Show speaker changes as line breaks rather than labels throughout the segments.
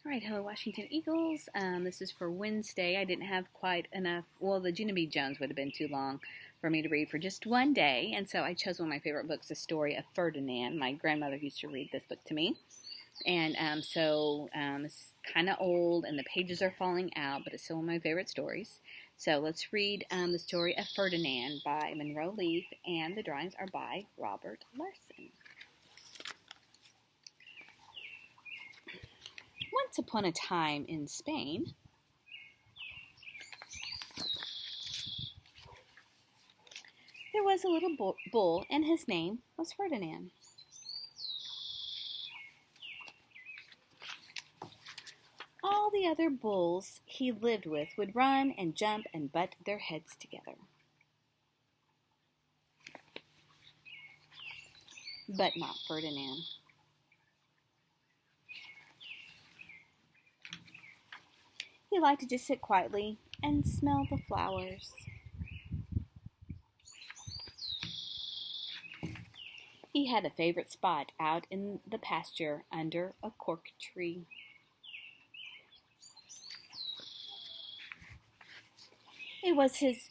All right, hello, Washington Eagles. This is for Wednesday. I didn't have quite enough. Well, the Gina B. Jones would have been too long for me to read for just one day, and so I chose one of my favorite books, The Story of Ferdinand. My grandmother used to read this book to me, and it's kind of old, and the pages are falling out, but it's still one of my favorite stories. So let's read The Story of Ferdinand by Monroe Leaf, and the drawings are by Robert Larson. Once upon a time in Spain, there was a little bull, and his name was Ferdinand. All the other bulls he lived with would run and jump and butt their heads together. But not Ferdinand. He liked to just sit quietly and smell the flowers. He had a favorite spot out in the pasture under a cork tree. It was his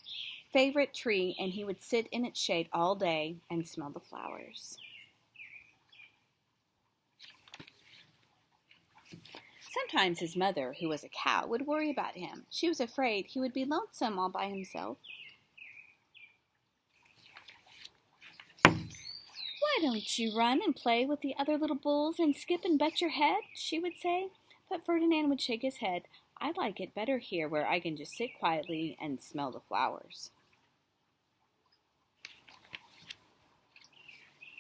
favorite tree, and he would sit in its shade all day and smell the flowers. Sometimes his mother, who was a cow, would worry about him. She was afraid he would be lonesome all by himself. "Why don't you run and play with the other little bulls and skip and butt your head?" she would say. But Ferdinand would shake his head. "I like it better here where I can just sit quietly and smell the flowers."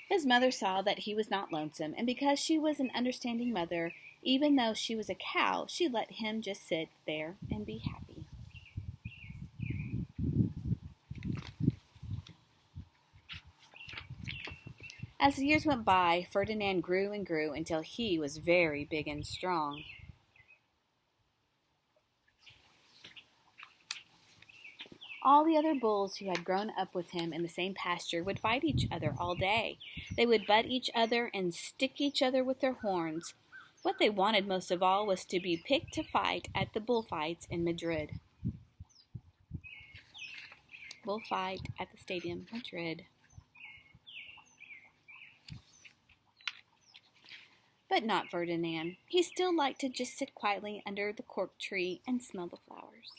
His mother saw that he was not lonesome, and because she was an understanding mother, even though she was a cow, she let him just sit there and be happy. As the years went by, Ferdinand grew and grew until he was very big and strong. All the other bulls who had grown up with him in the same pasture would fight each other all day. They would butt each other and stick each other with their horns. What they wanted most of all was to be picked to fight at the bullfights in Madrid. Bullfight at the stadium, Madrid. But not Ferdinand. He still liked to just sit quietly under the cork tree and smell the flowers.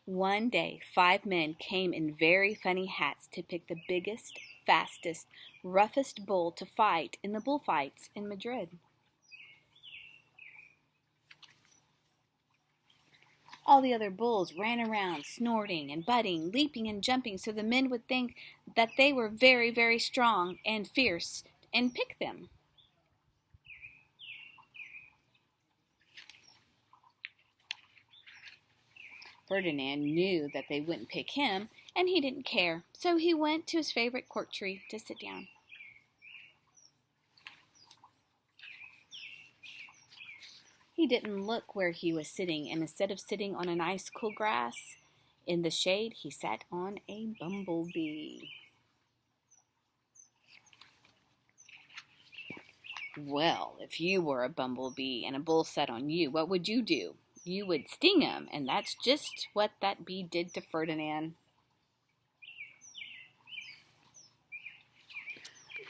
One day, 5 men came in very funny hats to pick the biggest, fastest, roughest bull to fight in the bullfights in Madrid. All the other bulls ran around, snorting and butting, leaping and jumping, so the men would think that they were very, very strong and fierce and pick them. Ferdinand knew that they wouldn't pick him, and he didn't care, so he went to his favorite cork tree to sit down. He didn't look where he was sitting, and instead of sitting on a nice cool grass in the shade, he sat on a bumblebee. Well, if you were a bumblebee and a bull sat on you, what would you do? You would sting him, and that's just what that bee did to Ferdinand.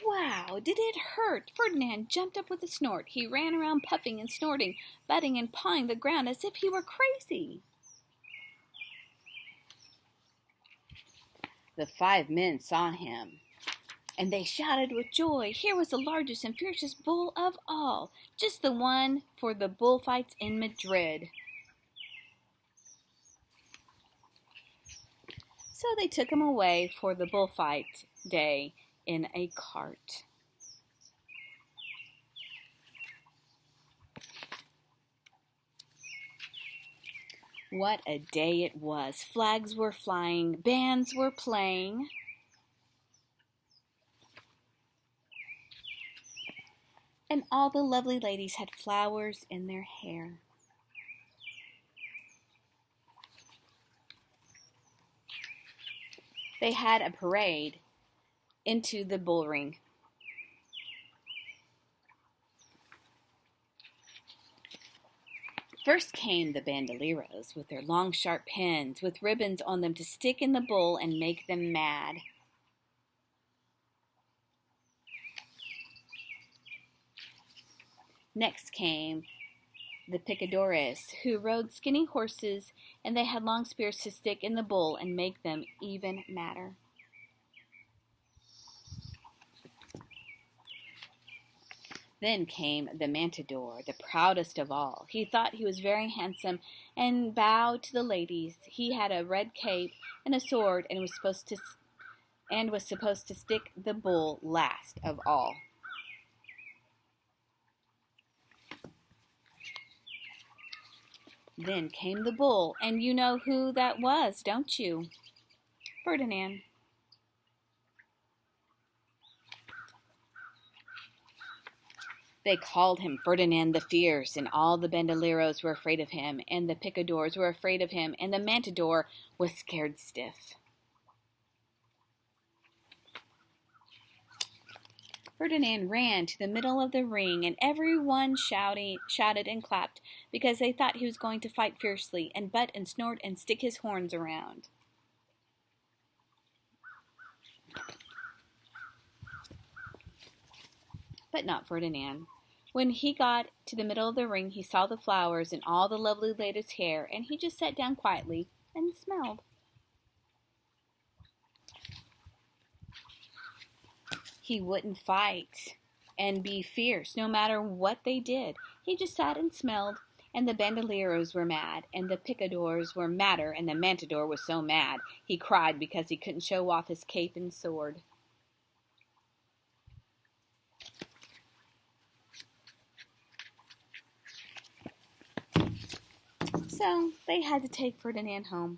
Wow, did it hurt? Ferdinand jumped up with a snort. He ran around puffing and snorting, butting and pawing the ground as if he were crazy. The 5 men saw him, and they shouted with joy. Here was the largest and fiercest bull of all, just the one for the bullfights in Madrid. So they took him away for the bullfight day in a cart. What a day it was. Flags were flying, bands were playing. And all the lovely ladies had flowers in their hair. They had a parade into the bull ring. First came the bandoleros with their long sharp pins with ribbons on them to stick in the bull and make them mad. Next came the picadores, who rode skinny horses, and they had long spears to stick in the bull and make them even madder. Then came the matador, the proudest of all. He thought he was very handsome and bowed to the ladies. He had a red cape and a sword and was supposed to stick the bull last of all. Then came the bull, and you know who that was, don't you? Ferdinand. They called him Ferdinand the Fierce, and all the bandoleros were afraid of him, and the picadors were afraid of him, and the matador was scared stiff. Ferdinand ran to the middle of the ring, and everyone shouted and clapped because they thought he was going to fight fiercely and butt and snort and stick his horns around. But not Ferdinand. When he got to the middle of the ring, he saw the flowers and all the lovely ladies' hair, and he just sat down quietly and smelled. He wouldn't fight and be fierce no matter what they did. He just sat and smelled, and the bandoleros were mad, and the picadors were madder, and the matador was so mad he cried because he couldn't show off his cape and sword. So they had to take Ferdinand home.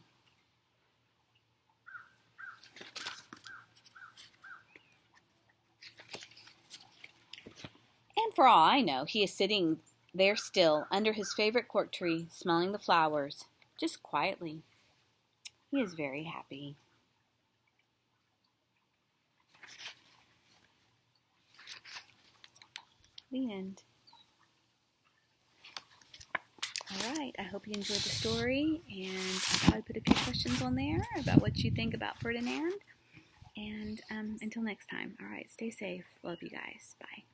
And for all I know, he is sitting there still under his favorite cork tree, smelling the flowers, just quietly. He is very happy. The end. All right, I hope you enjoyed the story, and I'll probably put a few questions on there about what you think about Ferdinand. And until next time, all right, stay safe. Love you guys. Bye.